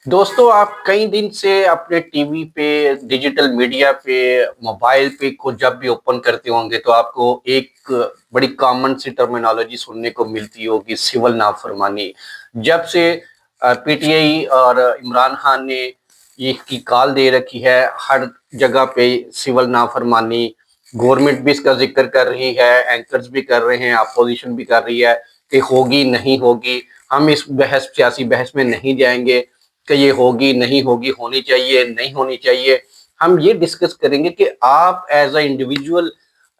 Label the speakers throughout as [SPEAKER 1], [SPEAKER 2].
[SPEAKER 1] दोस्तों, आप कई दिन से अपने टीवी पे, डिजिटल मीडिया पे, मोबाइल पे को जब भी ओपन करते होंगे तो आपको एक बड़ी कॉमन सी टर्मिनोलॉजी सुनने को मिलती होगी, सिविल नाफरमानी। जब से पीटीआई और इमरान खान ने ये की कॉल दे रखी है, हर जगह पे सिविल नाफरमानी, गवर्नमेंट भी इसका जिक्र कर रही है, एंकर्स भी कर रहे हैं, अपोजिशन भी कर रही है कि होगी नहीं होगी। हम इस सियासी बहस में नहीं जाएंगे कि ये होगी नहीं होगी, होनी चाहिए नहीं होनी चाहिए। हम ये डिस्कस करेंगे कि आप as a individual,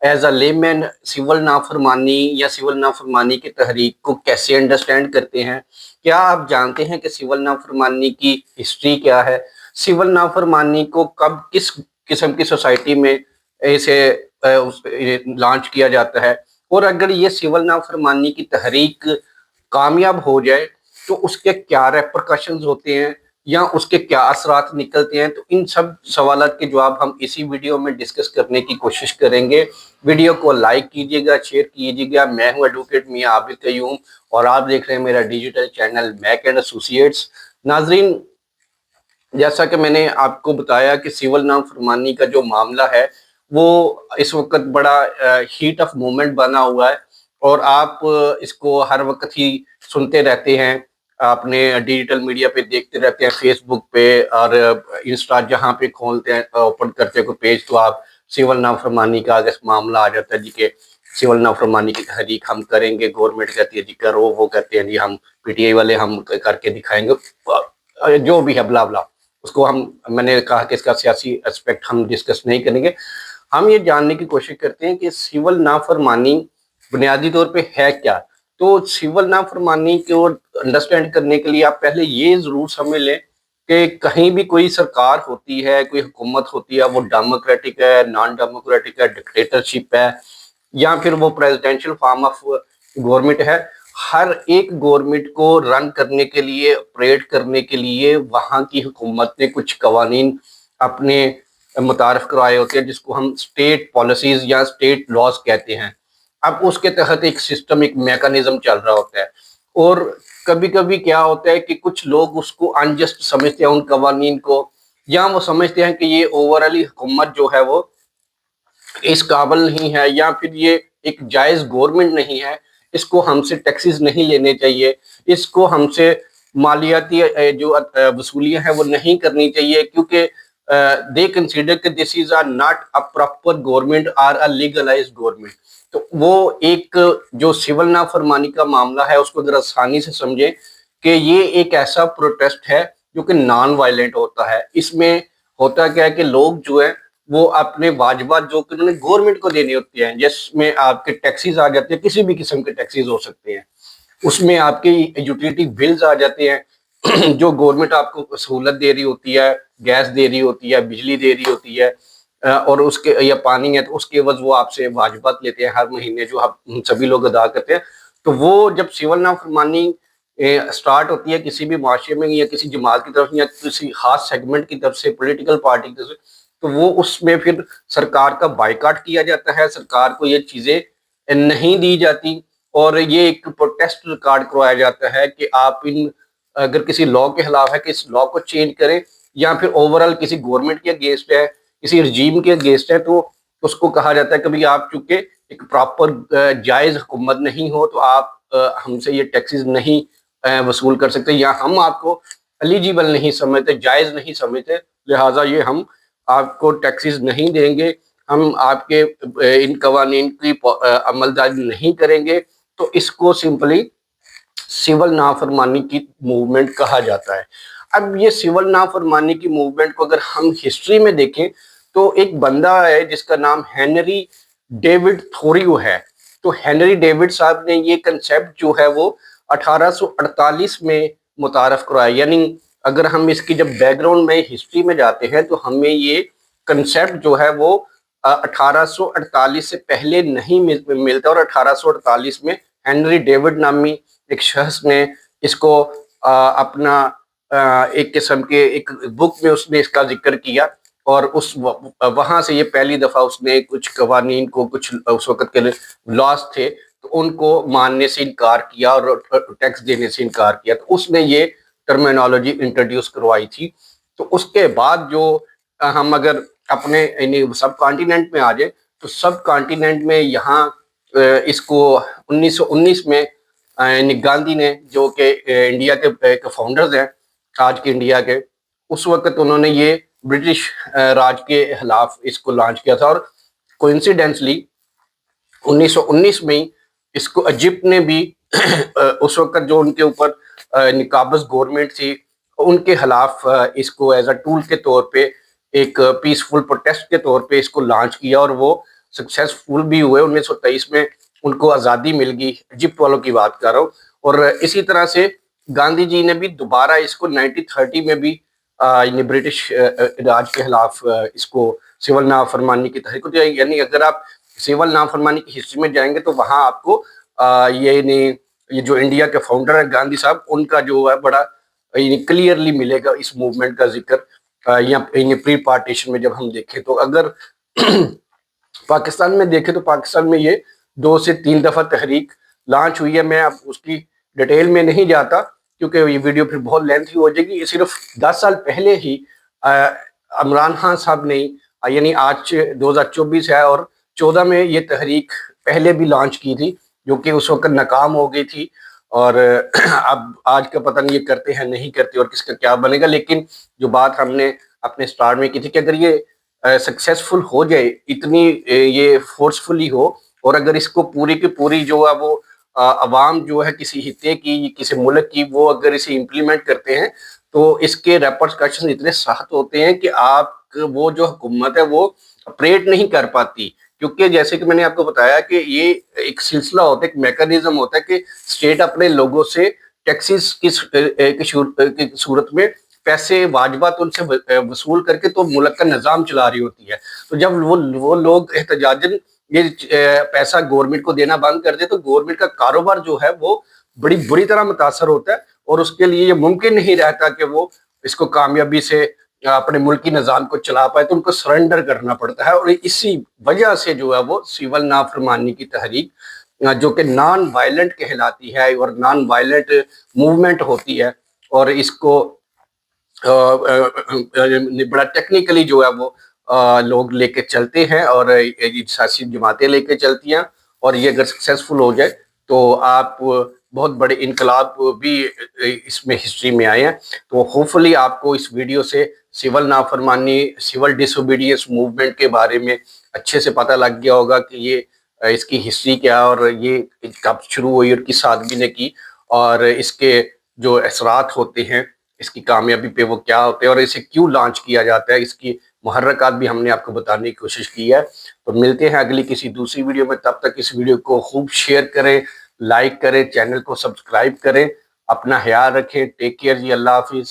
[SPEAKER 1] as a layman, civil नाफरमानी या सिविल नाफरमानी की तहरीक को कैसे अंडरस्टैंड करते हैं। क्या आप जानते हैं कि सिविल नाफरमानी की हिस्ट्री क्या है? सिविल नाफरमानी को कब, किस किस्म की सोसाइटी में इसे लॉन्च किया जाता है? और अगर ये सिविल नाफरमानी की तहरीक कामयाब हो जाए तो उसके क्या रेपरकशंस होते हैं या उसके क्या असरात निकलते हैं। तो इन सब सवालात के जवाब हम इसी वीडियो में डिस्कस करने की कोशिश करेंगे। वीडियो को लाइक कीजिएगा, शेयर कीजिएगा। मैं हूं एडवोकेट मियां आबिद कयूम और आप देख रहे हैं मेरा digital channel Mac and associates. नाजरीन, जैसा कि मैंने आपको बताया कि सिविल नाफरमानी का जो मामला है वो इस वक्त बड़ा हीट ऑफ मोमेंट बना हुआ है और आप इसको हर वक्त ही सुनते रहते हैं, अपने डिजिटल मीडिया पे देखते रहते हैं, फेसबुक पे और इंस्टा जहाँ पे खोलते हैं, ओपन करते हैं कोई पेज तो आप सिविल नाफरमानी का अगर मामला आ जाता है जी के सिविल नाफरमानी की तहरीक हम करेंगे, गवर्नमेंट कहती है जी करो, वो कहते हैं जी हम पीटीआई वाले हम करके दिखाएंगे, जो भी है ब्ला ब्ला। उसको हम, मैंने कहा कि इसका सियासी एस्पेक्ट हम डिस्कस नहीं करेंगे। हम ये जानने की कोशिश करते हैं कि सिविल नाफरमानी बुनियादी तौर पे है क्या। तो सिविल नाफरमानी को अंडरस्टैंड करने के लिए आप पहले ये जरूर समझ लें कि कहीं भी कोई सरकार होती है, कोई हुकूमत होती है, वो डेमोक्रेटिक है, नॉन डेमोक्रेटिक है, डिक्टेटरशिप है या फिर वो प्रेसिडेंशियल फॉर्म ऑफ गवर्नमेंट है। हर एक गवर्नमेंट को रन करने के लिए, ऑपरेट करने के लिए वहाँ की हुकूमत ने कुछ कवानीन अपने मुतारफ करवाए होते हैं जिसको हम स्टेट पॉलिसीज या स्टेट लॉज कहते हैं। अब उसके तहत एक सिस्टम, एक मैकेनिज्म चल रहा होता है और कभी कभी क्या होता है कि कुछ लोग उसको अनजस्ट समझते हैं उन कवानीन को, या वो समझते हैं कि ये ओवरऑली हुकूमत जो है वो इस काबिल नहीं है या फिर ये एक जायज़ गवर्नमेंट नहीं है, इसको हमसे टैक्सेस नहीं लेने चाहिए, इसको हमसे मालियाती जो वसूलियाँ हैं वो नहीं करनी चाहिए क्योंकि दे कंसीडर कि this is are not a proper government or a legalised government. तो वो एक जो सिविल नाफरमानी का मामला है उसको ज़रा आसानी से समझें कि ये एक ऐसा प्रोटेस्ट है जो कि नॉन वायलेंट होता है। इसमें होता क्या है कि लोग जो है वो अपने वाजबात जो कि उन्होंने गवर्नमेंट को देने होते हैं, जिसमें आपके टैक्सेस आ जाते हैं, किसी भी किस्म के टैक्सेस हो सकते हैं, उसमें आपके यूटिलिटी बिल्स आ जाते हैं जो गवर्नमेंट आपको सहूलत दे रही होती है, गैस दे रही होती है, बिजली दे रही होती है, और उसके या पानी है तो उसके एवज वो आपसे वाजबात लेते हैं हर महीने जो आप सभी लोग अदा करते हैं। तो वो जब सिविल नाफरमानी स्टार्ट होती है किसी भी माशरे में या किसी जमात की तरफ या किसी खास सेगमेंट की तरफ से, पॉलिटिकल पार्टी की तरफ से, तो वो उसमें फिर सरकार का बायकॉट किया जाता है, सरकार को ये चीज़ें नहीं दी जाती और ये एक प्रोटेस्ट रिकॉर्ड करवाया जाता है कि आप इन, अगर किसी लॉ के खिलाफ है कि इस लॉ को चेंज करें या फिर ओवरऑल किसी गवर्नमेंट के अगेंस्ट है, किसी रजीम के अगेंस्ट है, तो उसको कहा जाता है कभी आप चूंकि एक प्रॉपर जायज़ हुकूमत नहीं हो तो आप हमसे ये टैक्सेस नहीं वसूल कर सकते या हम आपको एलिजिबल नहीं समझते, जायज़ नहीं समझते, लिहाजा ये हम आपको टैक्सेस नहीं देंगे, हम आपके इन कवानीन की अमलदारी नहीं करेंगे। तो इसको सिंपली सिविल नाफरमानी की मूवमेंट कहा जाता है। अब ये सिविल नाफरमानी की मूवमेंट को अगर हम हिस्ट्री में देखें तो एक बंदा है जिसका नाम हेनरी डेविड थोरियो है। तो हेनरी डेविड साहब ने ये कंसेप्ट जो है वो 1848 में मुतारफ करवाया, यानी अगर हम इसकी जब बैकग्राउंड में हिस्ट्री में जाते हैं तो हमें ये कंसेप्ट जो है वो 1848 से पहले नहीं मिलता और 1848 में हेनरी डेविड नामी एक शख्स ने इसको अपना एक किस्म के एक बुक में उसने इसका जिक्र किया और उस वहां से ये पहली दफा उसने कुछ कवानीन को, कुछ उस वक्त के लॉस थे तो उनको मानने से इनकार किया और टैक्स देने से इनकार किया। तो उसने ये टर्मिनोलॉजी इंट्रोड्यूस करवाई थी। तो उसके बाद जो हम अगर अपने सब कॉन्टिनेंट में आ जाए तो सब कॉन्टिनेंट में यहाँ इसको 1919 में गांधी ने, जो कि इंडिया के फाउंडर्स हैं आज के इंडिया के, उस वक्त उन्होंने ये ब्रिटिश राज के खिलाफ इसको लॉन्च किया था। और कोइंसिडेंसली 1919 में ही इसको इजिप्ट ने भी उस वक्त जो उनके ऊपर निकाबज गवर्नमेंट थी उनके खिलाफ इसको एज अ टूल के तौर पे, एक पीसफुल प्रोटेस्ट के तौर पे इसको लॉन्च किया, और वो सक्सेसफुल भी हुए। 1923 में उनको आज़ादी मिल गई, इजिप्ट वालों की बात कर रहा हूँ। और इसी तरह से गांधी जी ने भी दोबारा इसको 1930 में भी ब्रिटिश राज के खिलाफ इसको सिविल नाफरमानी की तहरीक होती है। यानी अगर आप सिविल नाफरमानी की हिस्ट्री में जाएंगे तो वहाँ आपको ये जो इंडिया के फाउंडर है गांधी साहब, उनका जो है बड़ा क्लियरली मिलेगा इस मूवमेंट का जिक्र या प्री पार्टीशन में जब हम देखें तो। अगर पाकिस्तान में देखें तो पाकिस्तान में ये 2 से 3 दफ़ा तहरीक लॉन्च हुई है। मैं अब उसकी डिटेल में नहीं जाता क्योंकि ये वीडियो फिर बहुत लेंथी हो जाएगी। ये सिर्फ 10 साल पहले ही इमरान खान साहब ने, यानी आज 2024 है और 14 में ये तहरीक पहले भी लॉन्च की थी, जो कि उस वक्त नाकाम हो गई थी। और अब आज का पता नहीं ये करते हैं नहीं करते और किसका क्या बनेगा। लेकिन जो बात हमने अपने स्टार्ट में की थी कि अगर ये सक्सेसफुल हो जाए, इतनी ये फोर्सफुली हो, और अगर इसको पूरी की पूरी जो है वो अवाम जो है किसी हिस्से की, किसी मुल्क की, वो अगर इसे इम्प्लीमेंट करते हैं तो इसके रेपरकशन इतने सख्त होते हैं कि आप वो जो हुकूमत है वो ऑपरेट नहीं कर पाती। क्योंकि जैसे कि मैंने आपको बताया कि ये एक सिलसिला होता है, एक मैकेनिज्म होता है कि स्टेट अपने लोगों से टैक्सेस की सूरत में पैसे वाजबात उनसे वसूल करके तो मुल्क का निज़ाम चला रही होती है। तो जब वो लोग एहतजाजन ये पैसा गवर्नमेंट को देना बंद कर दे तो गवर्नमेंट का कारोबार जो है वो बड़ी बुरी तरह मुतासर होता है, और उसके लिए ये मुमकिन नहीं रहता कि वो इसको कामयाबी से अपने मुल्क की निज़ाम को चला पाए, तो उनको सरेंडर करना पड़ता है। और इसी वजह से जो है वो सिविल नाफरमानी की तहरीक, जो कि नॉन वायलेंट कहलाती है और नॉन वायलेंट मूवमेंट होती है, और इसको बड़ा टेक्निकली जो है वो लोग लेके चलते हैं और ये सियासी जमातें लेके चलती हैं। और ये अगर सक्सेसफुल हो जाए तो आप बहुत बड़े इनकलाब भी इसमें हिस्ट्री में आए हैं। तो होपफुली आपको इस वीडियो से सिविल नाफरमानी, सिविल डिसोबीडियंस मूवमेंट के बारे में अच्छे से पता लग गया होगा कि ये इसकी हिस्ट्री क्या, और ये कब शुरू हुई और किस आदमी ने की, और इसके जो असरात होते हैं इसकी कामयाबी पे वो क्या होते हैं, और इसे क्यों लॉन्च किया जाता है, इसकी मुहर्रकात भी हमने आपको बताने की कोशिश की है। तो मिलते हैं अगली किसी दूसरी वीडियो में, तब तक इस वीडियो को खूब शेयर करें, लाइक करें, चैनल को सब्सक्राइब करें, अपना ख्याल रखें। टेक केयर जी, अल्लाह हाफिज़।